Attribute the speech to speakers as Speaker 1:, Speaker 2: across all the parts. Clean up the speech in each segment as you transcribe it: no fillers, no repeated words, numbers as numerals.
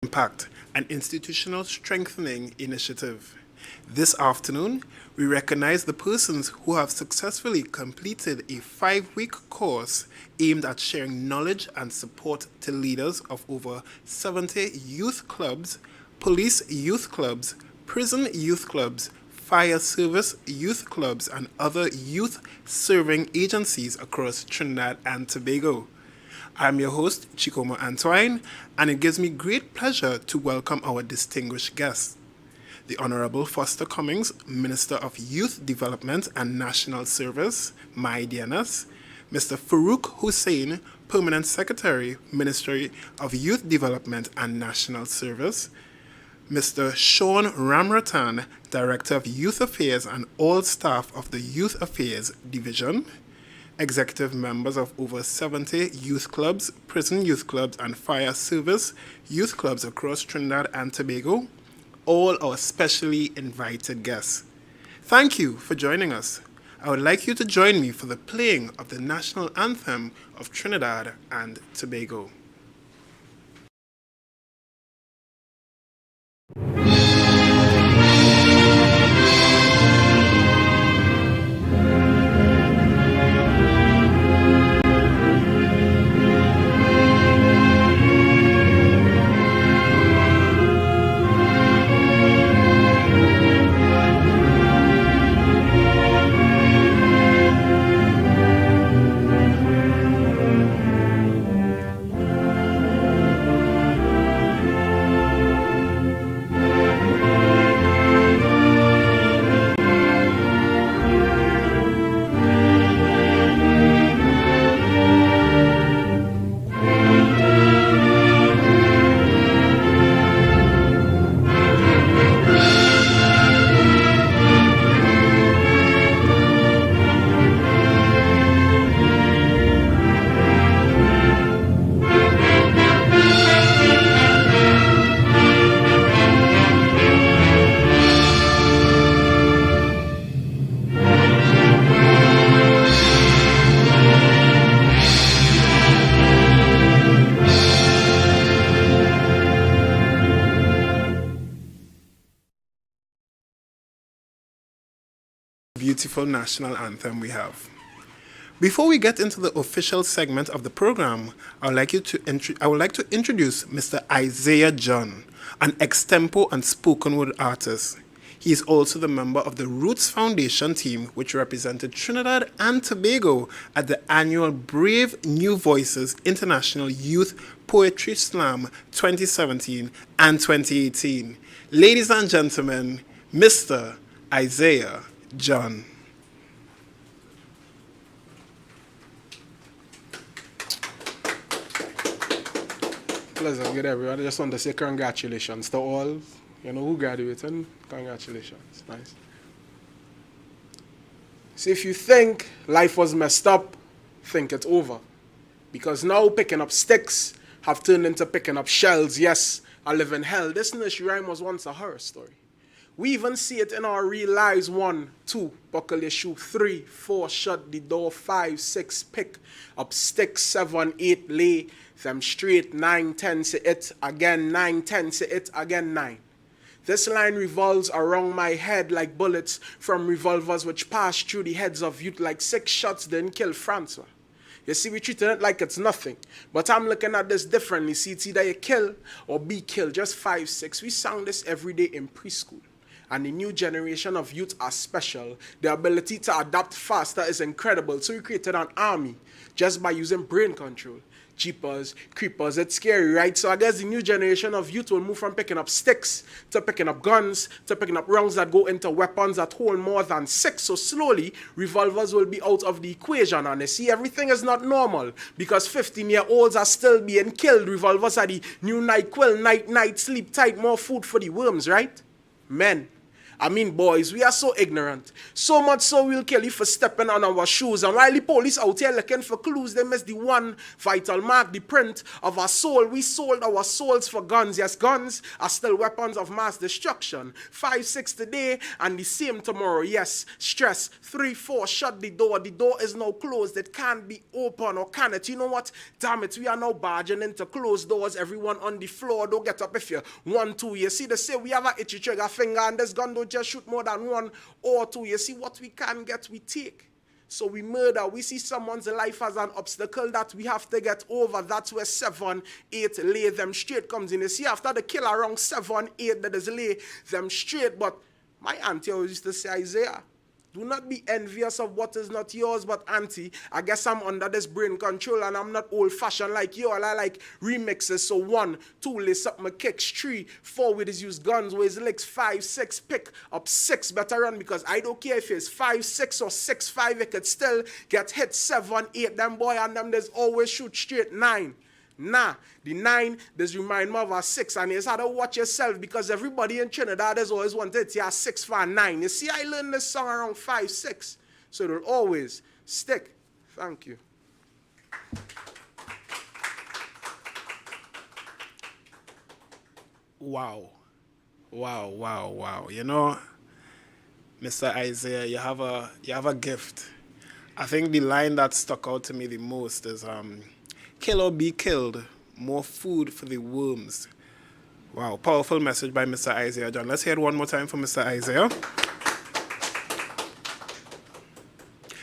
Speaker 1: Impact, an institutional strengthening initiative. This afternoon, we recognize the persons who have successfully completed a 5-week course aimed at sharing knowledge and support to leaders of over 70 youth clubs, police youth clubs, prison youth clubs, fire service youth clubs, and other youth serving agencies across Trinidad and Tobago. I'm your host, Chikoma Antoine, and it gives me great pleasure to welcome our distinguished guest, the Honorable Foster Cummings, Minister of Youth Development and National Service, MyDNS, Mr. Farouk Hussein, Permanent Secretary, Ministry of Youth Development and National Service, Mr. Sean Ramratan, Director of Youth Affairs and all staff of the Youth Affairs Division, executive members of over 70 youth clubs, prison youth clubs, and fire service youth clubs across Trinidad and Tobago, all our specially invited guests. Thank you for joining us. I would like you to join me for the playing of the national anthem of Trinidad and Tobago. Beautiful national anthem we have. Before we get into the official segment of the program, I would like to introduce Mr. Isaiah John, an extempo and spoken word artist. He is also the member of the Roots Foundation team, which represented Trinidad and Tobago at the annual Brave New Voices International Youth Poetry Slam 2017 and 2018. Ladies and gentlemen, Mr. Isaiah John.
Speaker 2: Pleasure, good everyone. I just want to say congratulations to all, who graduated. Congratulations. Nice. So if you think life was messed up, think it's over. Because now picking up sticks have turned into picking up shells. Yes, I live in hell. This nursery rhyme was once a horror story. We even see it in our real lives. 1, 2, buckle your shoe. 3, 4, shut the door. 5, 6, pick up sticks. 7, 8, lay them straight. 9, 10, say it again. 9, 10, say it again. 9. This line revolves around my head like bullets from revolvers which pass through the heads of youth like 6 shots didn't kill Francois. You see, we treating it like it's nothing. But I'm looking at this differently. See, it's either you kill or be killed. Just 5, 6. We sang this every day in preschool. And the new generation of youth are special. Their ability to adapt faster is incredible. So we created an army just by using brain control. Jeepers, creepers, it's scary, right? So I guess the new generation of youth will move from picking up sticks to picking up guns to picking up rounds that go into weapons that hold more than 6. So slowly, revolvers will be out of the equation. And you see, everything is not normal because 15-year-olds are still being killed. Revolvers are the new NyQuil, night, sleep tight, more food for the worms, right? Men. I mean, boys, we are so ignorant. So much so we'll kill you for stepping on our shoes. And while the police out here looking for clues, they miss the one vital mark, the print of our soul. We sold our souls for guns. Yes, guns are still weapons of mass destruction. 5, 6 today and the same tomorrow. Yes, stress. 3, 4, shut the door. The door is now closed. It can't be open, or can it? You know what? Damn it, we are now barging into closed doors. Everyone on the floor, don't get up if you want to. You see, they say we have a itchy trigger finger and this gun don't just shoot more than 1 or 2. You see, what we can get, we take. So we murder. We see someone's life as an obstacle that we have to get over. That's where 7, 8 lay them straight comes in. You see, after the kill around 7, 8, that is lay them straight. But my auntie always used to say, Isaiah, do not be envious of what is not yours, but auntie, I guess I'm under this brain control and I'm not old-fashioned like you. I like remixes. So 1, 2, lace up my kicks. 3, 4, with his use guns, with his legs. 5, 6, pick up 6, better run, because I don't care if it's 5, 6 or 6, 5, it could still get hit. 7, 8, them boy and them, there's always shoot straight. 9. Nah, the 9 does remind me of a 6, and it's how to watch yourself, because everybody in Trinidad has always wanted to hear 6 for 9. You see, I learned this song around 5, 6, so it'll always stick. Thank you.
Speaker 1: Wow. Wow. You know, Mr. Isaiah, you have a gift. I think the line that stuck out to me the most is kill or be killed, more food for the worms. Wow, powerful message by Mr. Isaiah John. Let's hear it one more time for Mr. Isaiah.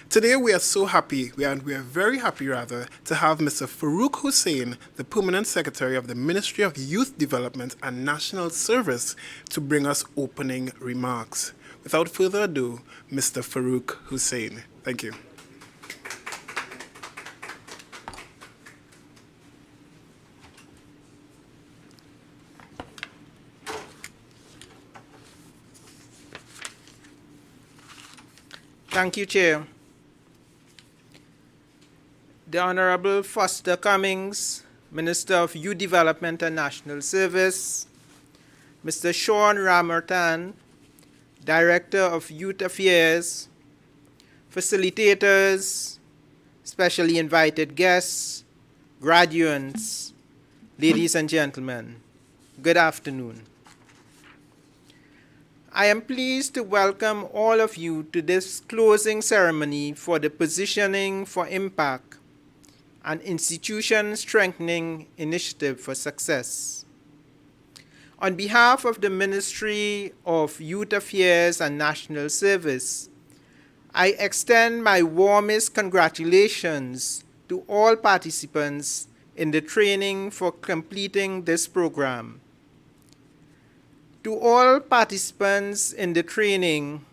Speaker 1: Today we are so happy, we are very happy rather, to have Mr. Farouk Hussein, the Permanent Secretary of the Ministry of Youth Development and National Service, to bring us opening remarks. Without further ado, Mr. Farouk Hussein. Thank you.
Speaker 3: Thank you, Chair. The Honorable Foster Cummings, Minister of Youth Development and National Service, Mr. Sean Ramertan, Director of Youth Affairs, facilitators, specially invited guests, graduates, ladies and gentlemen, good afternoon. I am pleased to welcome all of you to this closing ceremony for the Positioning for Impact, an institution strengthening initiative for success. On behalf of the Ministry of Youth Affairs and National Service, I extend my warmest congratulations to all participants in the training for completing this program. To all participants in the training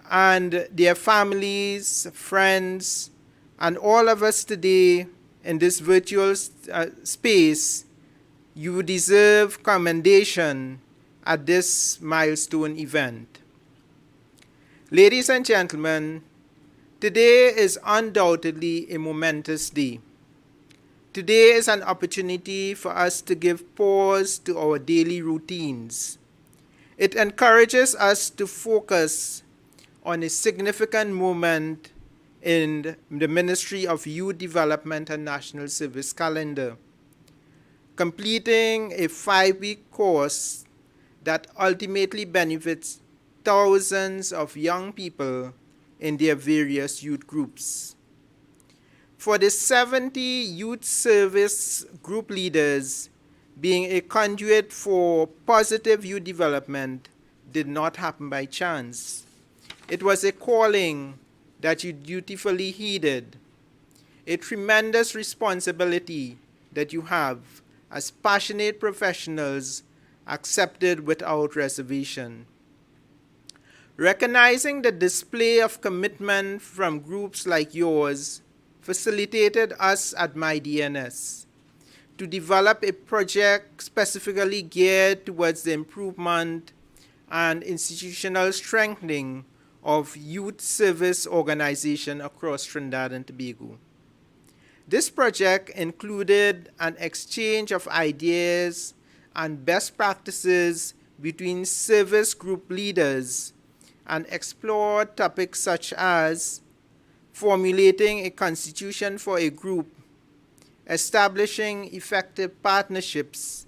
Speaker 3: and their families, friends, and all of us today in this virtual space, you deserve commendation at this milestone event. Ladies and gentlemen, today is undoubtedly a momentous day. Today is an opportunity for us to give pause to our daily routines. It encourages us to focus on a significant moment in the Ministry of Youth Development and National Service calendar, completing a 5-week course that ultimately benefits thousands of young people in their various youth groups. For the 70 youth service group leaders, being a conduit for positive youth development did not happen by chance. It was a calling that you dutifully heeded, a tremendous responsibility that you have as passionate professionals accepted without reservation. Recognizing the display of commitment from groups like yours facilitated us at MyDNS to develop a project specifically geared towards the improvement and institutional strengthening of youth service organization across Trinidad and Tobago. This project included an exchange of ideas and best practices between service group leaders and explore topics such as formulating a constitution for a group, establishing effective partnerships,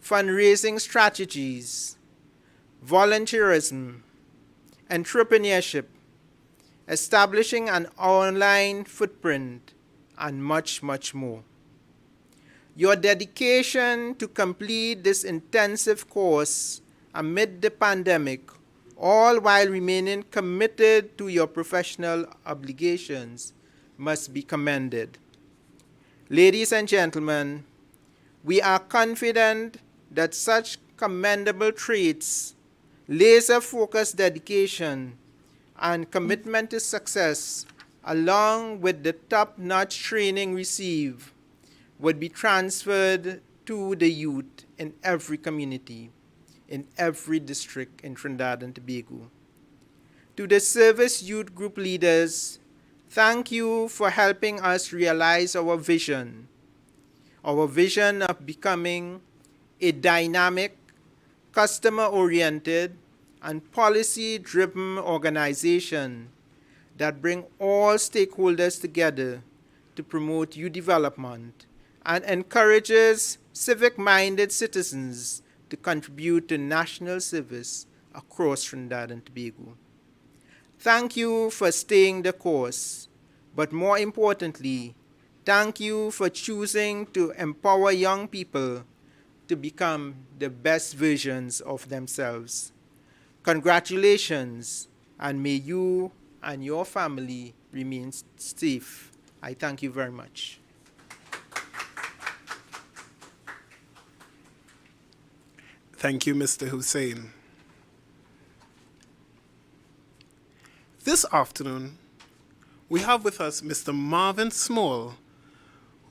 Speaker 3: fundraising strategies, volunteerism, entrepreneurship, establishing an online footprint, and much, much more. Your dedication to complete this intensive course amid the pandemic, all while remaining committed to your professional obligations, must be commended. Ladies and gentlemen, we are confident that such commendable traits, laser-focused dedication, and commitment to success, along with the top-notch training received, would be transferred to the youth in every community, in every district in Trinidad and Tobago. To the service youth group leaders, thank you for helping us realize our vision of becoming a dynamic, customer-oriented, and policy-driven organization that bring all stakeholders together to promote youth development and encourages civic-minded citizens to contribute to national service across Trinidad and Tobago. Thank you for staying the course, but more importantly, thank you for choosing to empower young people to become the best versions of themselves. Congratulations, and may you and your family remain safe. I thank you very much.
Speaker 1: Thank you, Mr. Hussein. This afternoon, we have with us Mr. Marvin Small,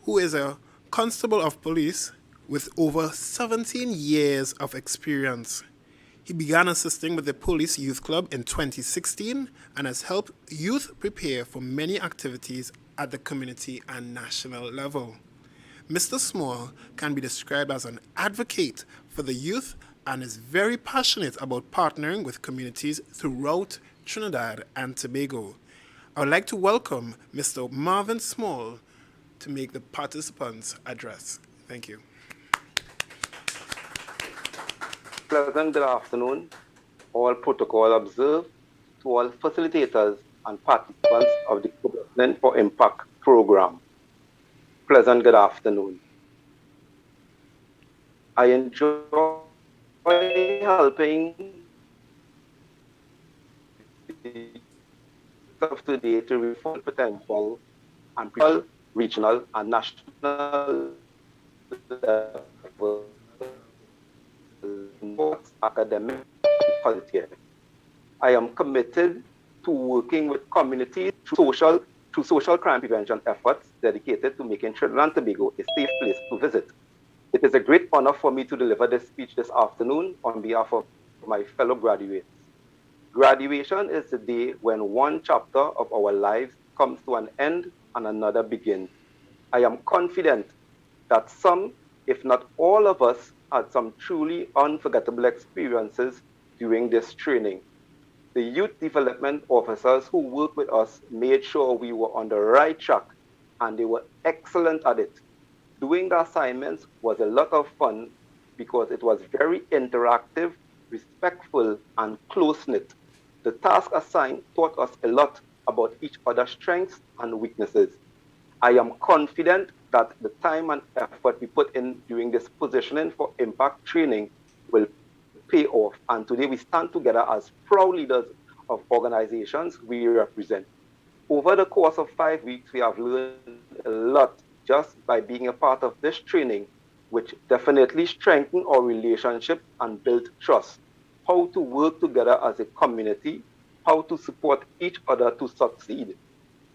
Speaker 1: who is a constable of police with over 17 years of experience. He began assisting with the Police Youth Club in 2016 and has helped youth prepare for many activities at the community and national level. Mr. Small can be described as an advocate for the youth and is very passionate about partnering with communities throughout Trinidad and Tobago. I would like to welcome Mr. Marvin Small to make the participants address. Thank you.
Speaker 4: Pleasant good afternoon, all protocol observed, to all facilitators and participants of the Commitment for Impact program. Pleasant good afternoon. I enjoy helping of today to reform potential and regional and national level academic positive. I am committed to working with communities through social crime prevention efforts dedicated to making Trinidad and Tobago a safe place to visit. It is a great honor for me to deliver this speech this afternoon on behalf of my fellow graduates. Graduation is the day when one chapter of our lives comes to an end and another begins. I am confident that some, if not all of us, had some truly unforgettable experiences during this training. The youth development officers who worked with us made sure we were on the right track, and they were excellent at it. Doing the assignments was a lot of fun because it was very interactive, respectful, and close-knit. The task assigned taught us a lot about each other's strengths and weaknesses. I am confident that the time and effort we put in during this positioning for impact training will pay off. And today we stand together as proud leaders of organizations we represent. Over the course of 5 weeks, we have learned a lot just by being a part of this training, which definitely strengthened our relationship and built trust. How to work together as a community, how to support each other to succeed.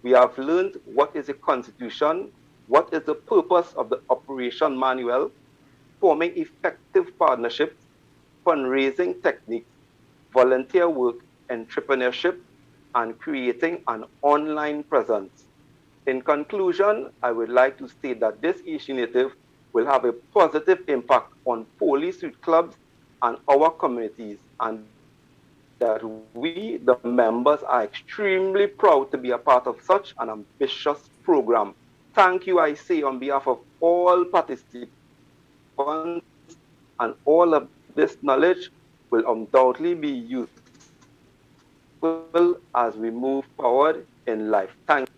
Speaker 4: We have learned what is a constitution, what is the purpose of the operation manual, forming effective partnerships, fundraising techniques, volunteer work, entrepreneurship, and creating an online presence. In conclusion, I would like to state that this initiative will have a positive impact on police youth clubs and our communities, and that we, the members, are extremely proud to be a part of such an ambitious program. Thank you, I say, on behalf of all participants, and all of this knowledge will undoubtedly be useful as we move forward in life. Thank you.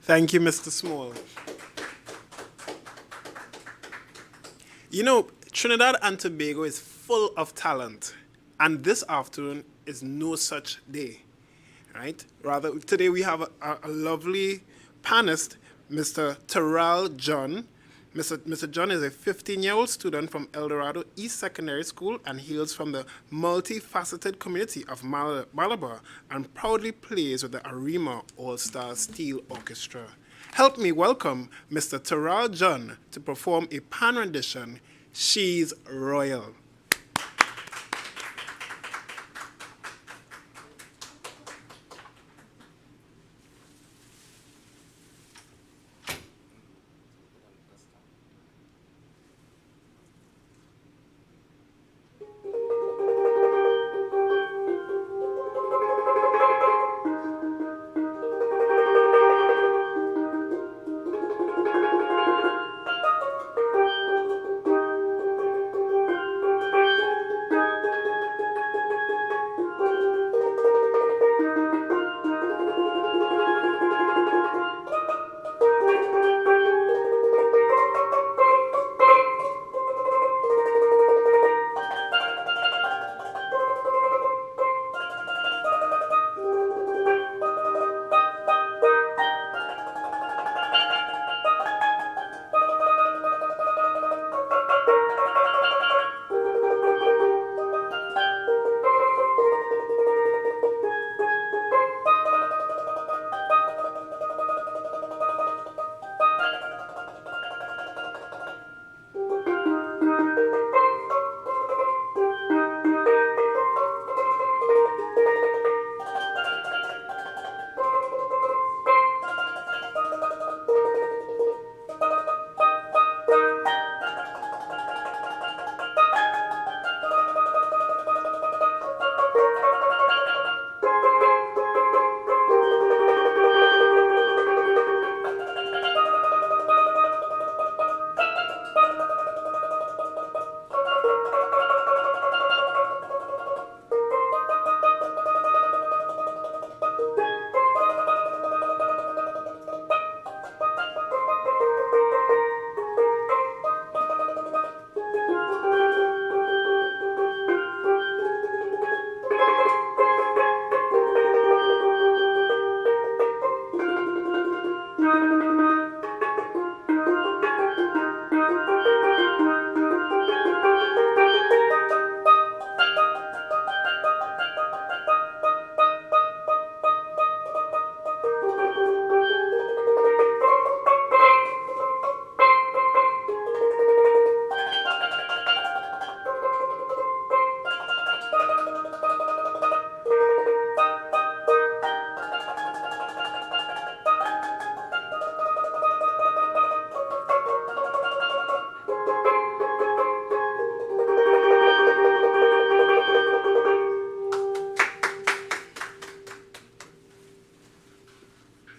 Speaker 1: Thank you, Mr. Small. You know, Trinidad and Tobago is full of talent, and this afternoon is no such day, right? Rather, today we have a lovely panelist, Mr. Terrell John. Mr. John is a 15-year-old student from El Dorado East Secondary School and hails from the multifaceted community of Malabar and proudly plays with the Arima All-Star Steel Orchestra. Help me welcome Mr. Terrell John to perform a pan rendition, She's Royal.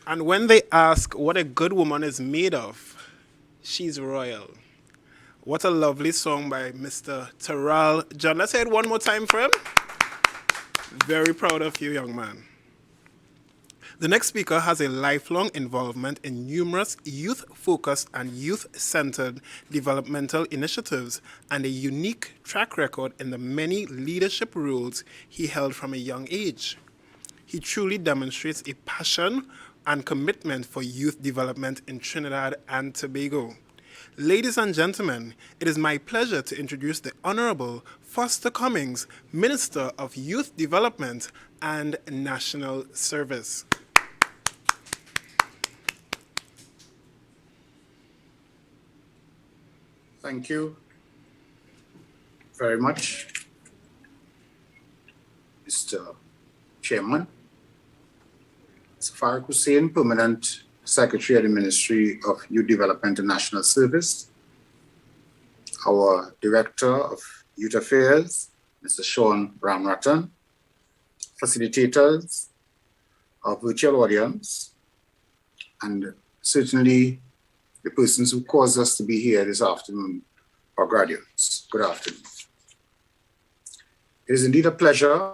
Speaker 1: And when they ask what a good woman is made of, she's royal. What a lovely song by Mr. Terrell John. Let's hear it one more time for him. Very proud of you, young man. The next speaker has a lifelong involvement in numerous youth-focused and youth-centered developmental initiatives and a unique track record in the many leadership roles he held from a young age. He truly demonstrates a passion and commitment for youth development in Trinidad and Tobago. Ladies and gentlemen, it is my pleasure to introduce the Honorable Foster Cummings, Minister of Youth Development and National Service.
Speaker 5: Thank you very much, Mr. Chairman. Farouk Hussein, Permanent Secretary of the Ministry of Youth Development and National Service. our Director of Youth Affairs, Mr. Sean Ramratan, facilitators, our virtual audience, and certainly the persons who caused us to be here this afternoon, our graduates. Good afternoon. It is indeed a pleasure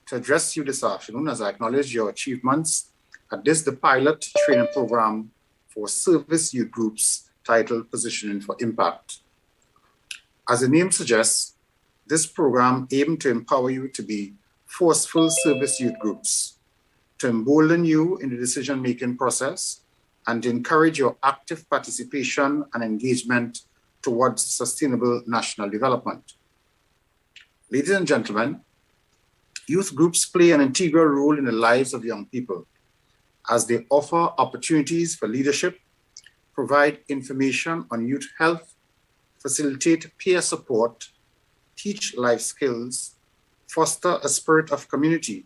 Speaker 5: to address you this afternoon as I acknowledge your achievements at this, the pilot training program for service youth groups titled Positioning for Impact. As the name suggests, this program aimed to empower you to be forceful service youth groups, to embolden you in the decision-making process, and to encourage your active participation and engagement towards sustainable national development. Ladies and gentlemen, youth groups play an integral role in the lives of young people as they offer opportunities for leadership, provide information on youth health, facilitate peer support, teach life skills, foster a spirit of community,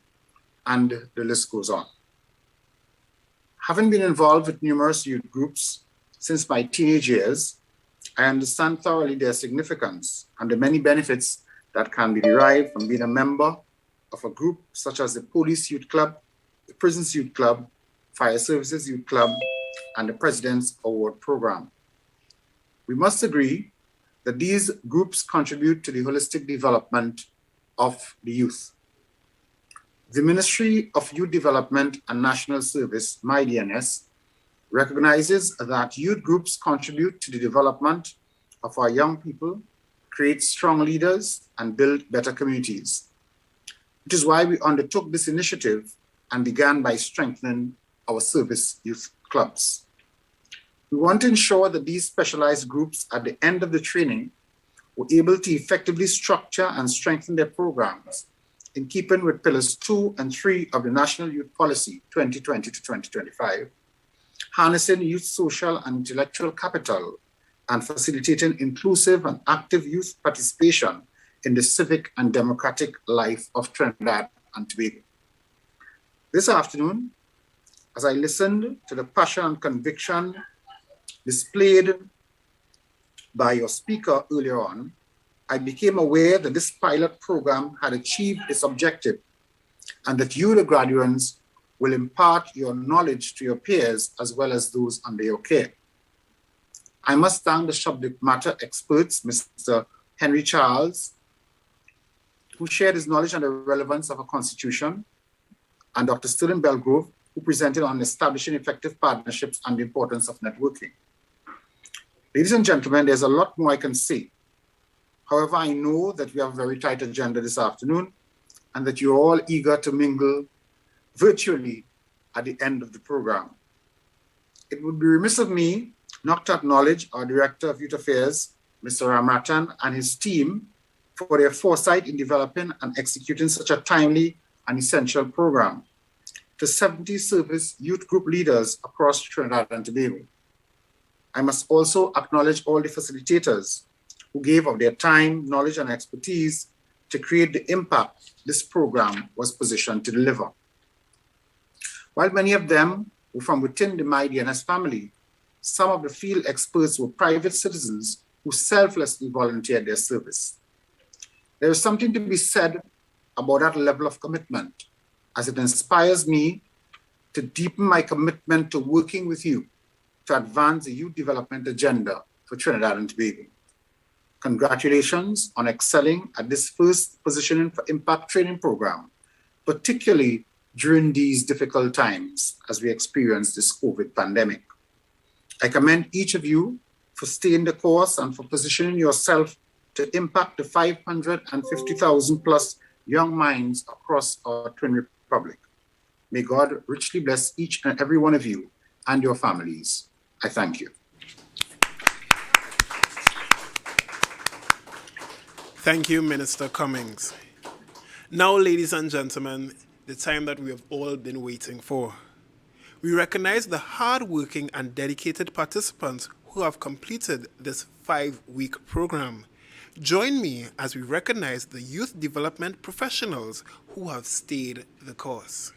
Speaker 5: and the list goes on. Having been involved with numerous youth groups since my teenage years, I understand thoroughly their significance and the many benefits that can be derived from being a member of a group such as the Police Youth Club, the Prisons Youth Club, Fire Services Youth Club, and the President's Award Program. We must agree that these groups contribute to the holistic development of the youth. The Ministry of Youth Development and National Service, MyDNS, recognizes that youth groups contribute to the development of our young people, create strong leaders, and build better communities. Which is why we undertook this initiative and began by strengthening our service youth clubs. We want to ensure that these specialized groups at the end of the training were able to effectively structure and strengthen their programs in keeping with pillars 2 and 3 of the National Youth Policy 2020 to 2025, harnessing youth social and intellectual capital and facilitating inclusive and active youth participation in the civic and democratic life of Trinidad and Tobago. This afternoon, as I listened to the passion and conviction displayed by your speaker earlier on, I became aware that this pilot program had achieved its objective and that you, the graduates, will impart your knowledge to your peers as well as those under your care. I must thank the subject matter experts, Mr. Henry Charles, who shared his knowledge on the relevance of a constitution, and Dr. Sterling Belgrove, who presented on establishing effective partnerships and the importance of networking. Ladies and gentlemen, there's a lot more I can say. However, I know that we have a very tight agenda this afternoon and that you're all eager to mingle virtually at the end of the program. It would be remiss of me not to acknowledge our Director of Youth Affairs, Mr. Ramratan, and his team for their foresight in developing and executing such a timely and essential program to 70 service youth group leaders across Trinidad and Tobago. I must also acknowledge all the facilitators who gave of their time, knowledge, and expertise to create the impact this program was positioned to deliver. While many of them were from within the MyDNS family, some of the field experts were private citizens who selflessly volunteered their service. There is something to be said about that level of commitment, as it inspires me to deepen my commitment to working with you to advance the youth development agenda for Trinidad and Tobago. Congratulations on excelling at this first Positioning for Impact training program, particularly during these difficult times as we experience this COVID pandemic. I commend each of you for staying the course and for positioning yourself to impact the 550,000 plus young minds across our Twin Republic. May God richly bless each and every one of you and your families. I thank you.
Speaker 1: Thank you, Minister Cummings. Now, ladies and gentlemen, the time that we have all been waiting for. We recognize the hardworking and dedicated participants who have completed this 5-week program. Join me as we recognize the youth development professionals who have stayed the course.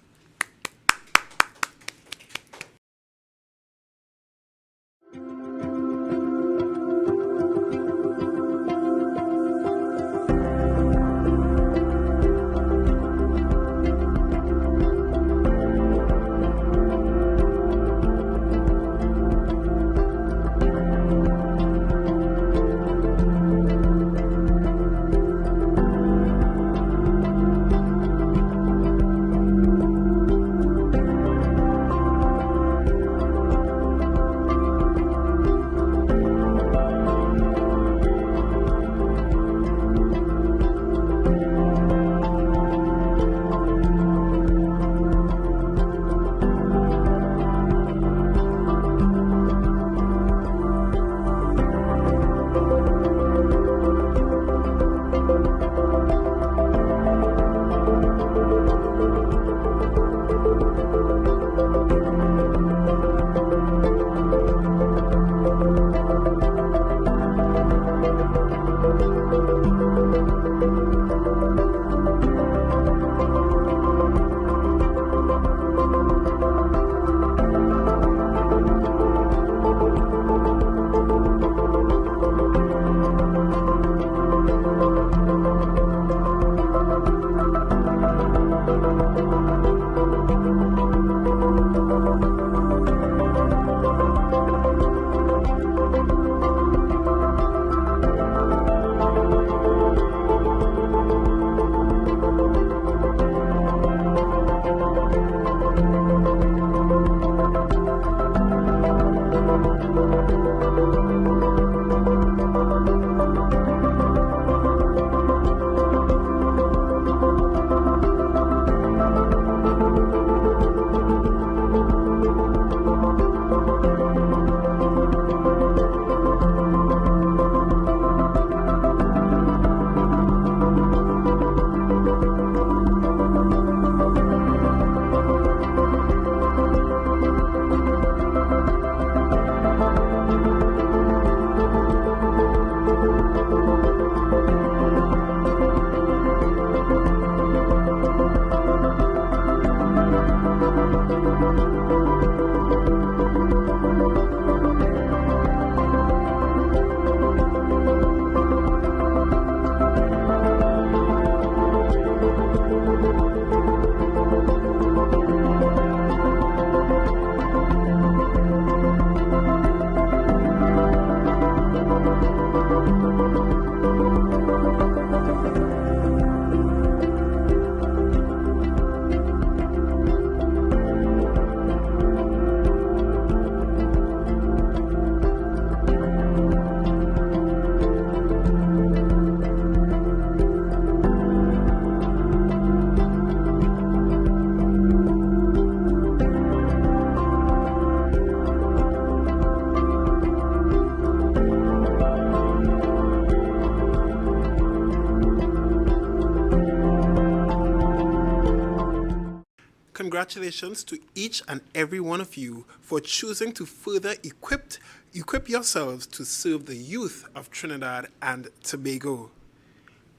Speaker 1: Congratulations to each and every one of you for choosing to further equip yourselves to serve the youth of Trinidad and Tobago.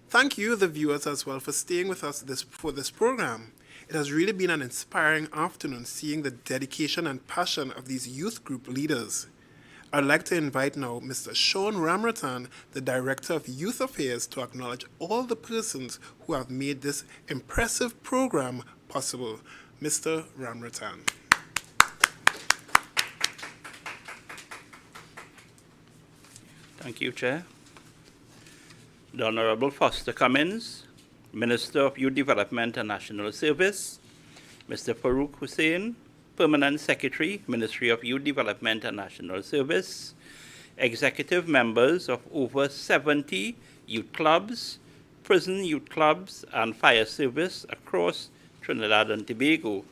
Speaker 1: Thank you, the viewers, as well, for staying with us for this program. It has really been an inspiring afternoon seeing the dedication and passion of these youth group leaders. I'd like to invite now Mr. Sean Ramratan, the Director of Youth Affairs, to acknowledge all the persons who have made this impressive program possible. Mr. Ramratan.
Speaker 6: Thank you, Chair. The Honorable Foster Cummins, Minister of Youth Development and National Service, Mr. Farouk Hussein, Permanent Secretary, Ministry of Youth Development and National Service, executive members of over 70 youth clubs, prison youth clubs, and fire service across Trinidad and Tobago.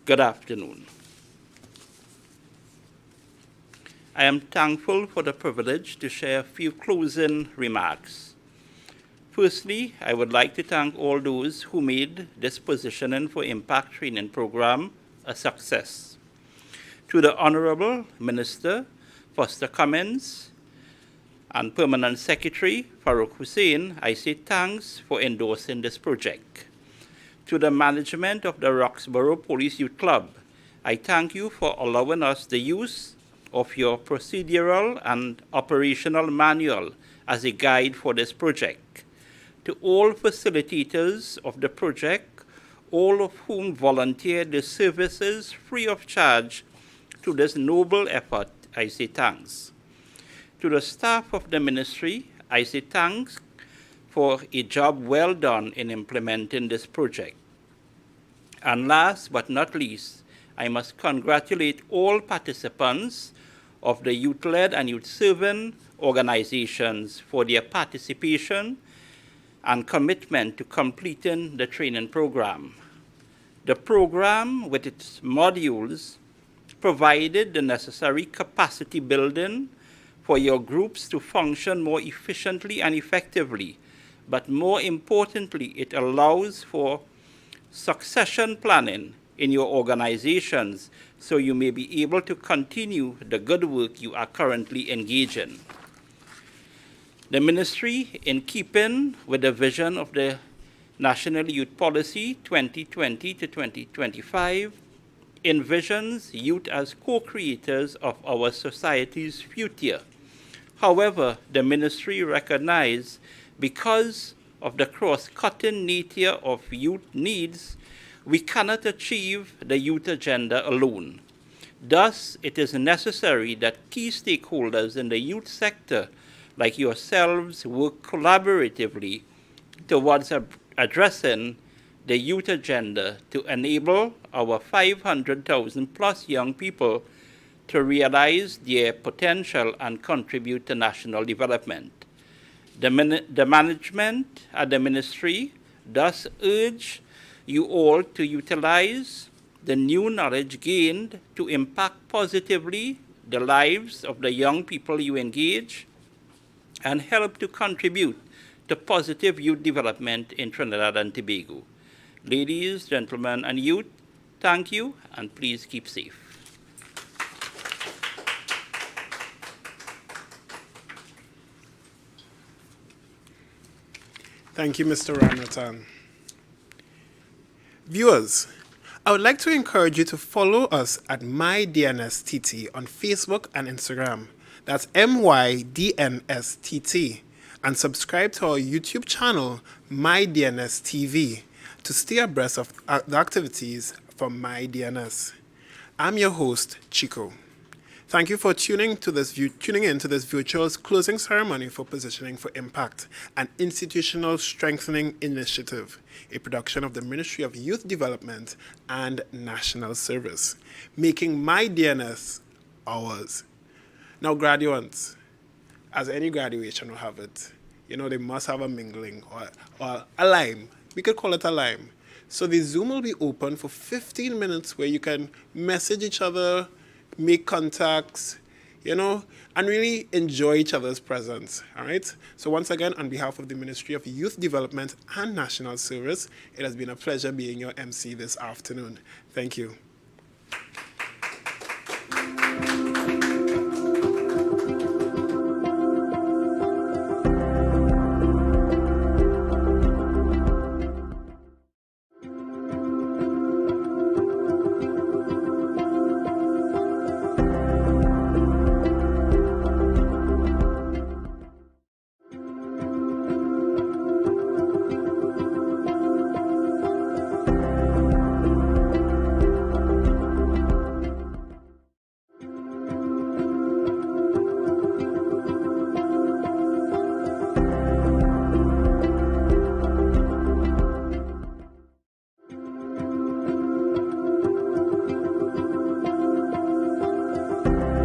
Speaker 6: Good afternoon. I am thankful for the privilege to share a few closing remarks. Firstly, I would like to thank all those who made this Positioning for Impact training program a success. To the Honorable Minister Foster Cummins and Permanent Secretary Farouk Hussein, I say thanks for endorsing this project. To the management of the Roxborough Police Youth Club, I thank you for allowing us the use of your procedural and operational manual as a guide for this project. To all facilitators of the project, all of whom volunteered their services free of charge to this noble effort, I say thanks. To the staff of the ministry, I say thanks for a job well done in implementing this project. And last but not least, I must congratulate all participants of the youth-led and youth-serving organizations for their participation and commitment to completing the training program. The program, with its modules, provided the necessary capacity building for your groups to function more efficiently and effectively, but more importantly, it allows for succession planning in your organizations so you may be able to continue the good work you are currently engaged in. The ministry, in keeping with the vision of the National Youth Policy 2020 to 2025, envisions youth as co-creators of our society's future. However, the ministry recognizes, because of the cross-cutting nature of youth needs, we cannot achieve the youth agenda alone. Thus, it is necessary that key stakeholders in the youth sector, like yourselves, work collaboratively towards addressing the youth agenda to enable our 500,000 plus young people to realize their potential and contribute to national development. The management at the ministry thus urge you all to utilize the new knowledge gained to impact positively the lives of the young people you engage and help to contribute to positive youth development in Trinidad and Tobago. Ladies, gentlemen, and youth, thank you, and please keep safe.
Speaker 1: Thank you, Mr. Ranatan. Viewers, I would like to encourage you to follow us at MyDNSTT on Facebook and Instagram. That's MYDNSTT. And subscribe to our YouTube channel, MyDNS to stay abreast of the activities from MyDNS. I'm your host, Chico. Thank you for tuning in to this virtual closing ceremony for Positioning for Impact, an institutional strengthening initiative, a production of the Ministry of Youth Development and National Service, making MyDNS ours. Now, graduates, as any graduation will have it, they must have a mingling or a lime. We could call it a lime. So the Zoom will be open for 15 minutes where you can message each other, make contacts, and really enjoy each other's presence, all right? So once again, on behalf of the Ministry of Youth Development and National Service, it has been a pleasure being your MC this afternoon. Thank you.